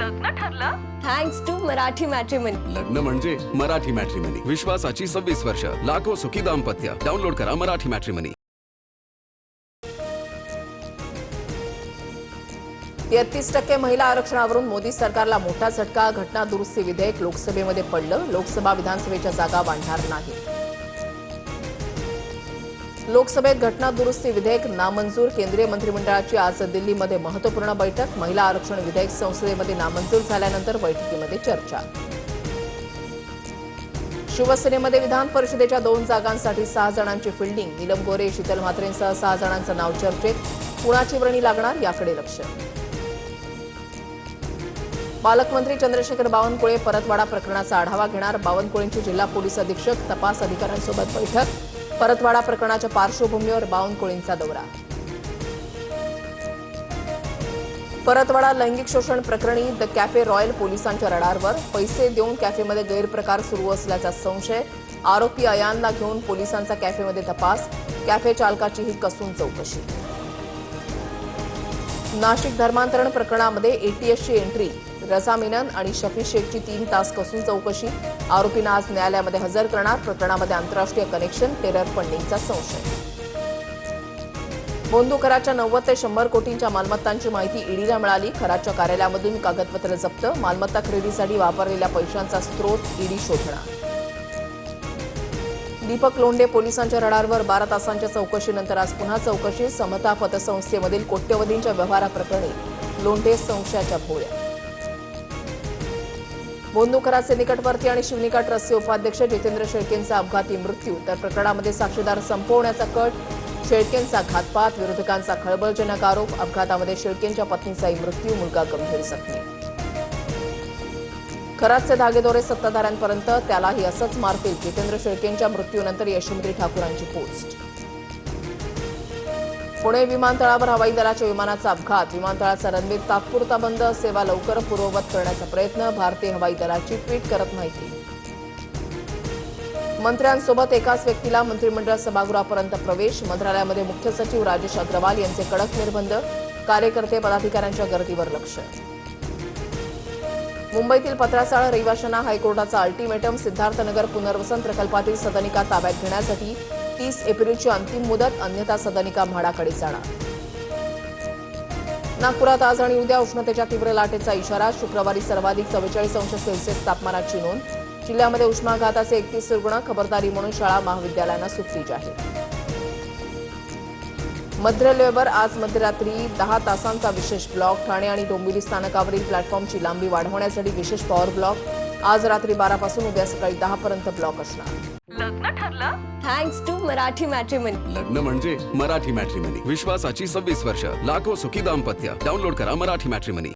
लग्न ठरलं? Thanks to Marathi matrimony. लग्न म्हणजे मराठी मॅट्रिमनी. विश्वासाची 26 वर्ष. लाखो सुखी दाम्पत्य. डाउनलोड करा मराठी मॅट्रिमनी. 33% महिला आरक्षणावरून मोदी सरकारला मोठा झटका. घटना दुरुस्ती विधेयक लोकसभेमध्ये पडलं. लोकसभा विधानसभेच्या जागा वाढणार नाही. लोकसभेत घटना दुरुस्ती विधेयक नामंजूर. केंद्रीय मंत्रिमंडळाची आज दिल्लीमध्ये महत्त्वपूर्ण बैठक. महिला आरक्षण विधेयक संसदेमध्ये नामंजूर झाल्यानंतर बैठकीमध्ये चर्चा. शिवसेनेमध्ये विधान परिषदेच्या 2 जागांसाठी 6 जणांची फिल्डिंग. नीलम गोरे, शीतल म्हात्रेंसह 6 जणांचं नाव चर्चेत. कुणाची वर्णी लागणार याकडे लक्ष. पालकमंत्री चंद्रशेखर बावनकुळे परतवाडा प्रकरणाचा आढावा घेणार. बावनकुळेंची जिल्हा पोलीस अधीक्षक तपास अधिकाऱ्यांसोबत बैठक. परतवाडा प्रकरणाच्या पार्श्वभूमीवर बावनकुळेंचा दौरा. परतवाडा लैंगिक शोषण प्रकरणी द कॅफे रॉयल पोलिसांच्या रडारवर. पैसे देऊन कॅफेमध्ये गैरप्रकार सुरू असल्याचा संशय. आरोपी अयानला घेऊन पोलिसांचा कॅफेमध्ये तपास. कॅफे चालकाचीही कसून चौकशी. नाशिक धर्मांतरण प्रकरणामध्ये एटीएसची एंट्री. रजा मेनन आणि शफी शेखची 3 तास कसून चौकशी. आरोपींना आज न्यायालयामध्ये हजर करणार. प्रकरणामध्ये आंतरराष्ट्रीय कनेक्शन, टेरर फंडिंगचा संशय. बोंधू कराच्या 90 ते 100 कोटींच्या मालमत्तांची माहिती ईडीला मिळाली. कराच्या कार्यालयामधून कागदपत्र जप्त. मालमत्ता खरेदीसाठी वापरलेल्या पैशांचा स्रोत ईडी शोधणार. दीपक लोंढे पोलिसांच्या रडारवर. 12 तासांच्या चौकशीनंतर आज पुन्हा चौकशी. समता पतसंस्थेमधील कोट्यवधींच्या व्यवहाराप्रकरणी लोंढे संशयाच्या भोवऱ्यात. बोंधूकराचे निकटवर्ती आणि शिवनिका ट्रस्टचे उपाध्यक्ष जितेंद्र शेळकेंचा अपघाती मृत्यू. तर प्रकरणामध्ये साक्षीदार संपवण्याचा कट. शेळकेंचा घातपात. विरोधकांचा खळबळजनक आरोप. अपघातामध्ये शेळकेंच्या पत्नीचाही मृत्यू. मुलगा गंभीर जखमी. खरातचे धागेदोरे सत्ताधाऱ्यांपर्यंत. त्यालाही असंच मारतील. जितेंद्र शेळकेंच्या मृत्यूनंतर यशोमती ठाकूरांची पोस्ट. पुणे विमानतळावर हवाई दलाच्या विमानाचा अपघात. विमानतळाचा रनवे तात्पुरता बंद. सेवा लवकर पूर्ववत करण्याचा प्रयत्न. भारतीय हवाई दलाची ट्विट करत माहिती. मंत्र्यांसोबत एकाच व्यक्तीला मंत्रिमंडळ सभागृहापर्यंत प्रवेश. मंत्रालयामध्ये मुख्य सचिव राजेश अग्रवाल यांचे कडक निर्बंध. कार्यकर्ते पदाधिकाऱ्यांच्या गर्दीवर लक्ष. मुंबईतील पत्राचाळ रहिवाशांना हायकोर्टाचा अल्टिमेटम. सिद्धार्थनगर पुनर्वसन प्रकल्पातील सदनिका ताब्यात घेण्यासाठी 30 एप्रिलची अंतिम मुदत. अन्यथा सदनिका म्हाडाकडे जाणार. नागपुरात आज आणि उद्या उष्णतेच्या तीव्र लाटेचा इशारा. शुक्रवारी सर्वाधिक 44 अंश सेल्सिअस तापमानाची नोंद. जिल्ह्यामध्ये उष्माघाताचे 31 रुग्ण. खबरदारी म्हणून शाळा महाविद्यालयांना सुट्टी जाहीर. मध्य रेल्वेवर आज मध्यरात्री 10 तासांचा विशेष ब्लॉक. ठाणे आणि डोंबिवली स्थानकावरील प्लॅटफॉर्मची लांबी वाढवण्यासाठी विशेष पॉवर ब्लॉक. आज रात्री 12 पासून उद्या सकाळी 10 पर्यंत ब्लॉक असणार. लग्न ठरलं? Thanks to Marathi matrimony. लग्न म्हणजे मराठी मॅट्रिमनी. विश्वासाची 26 वर्ष. लाखो सुखी दाम्पत्य. डाउनलोड करा मराठी मॅट्रिमनी.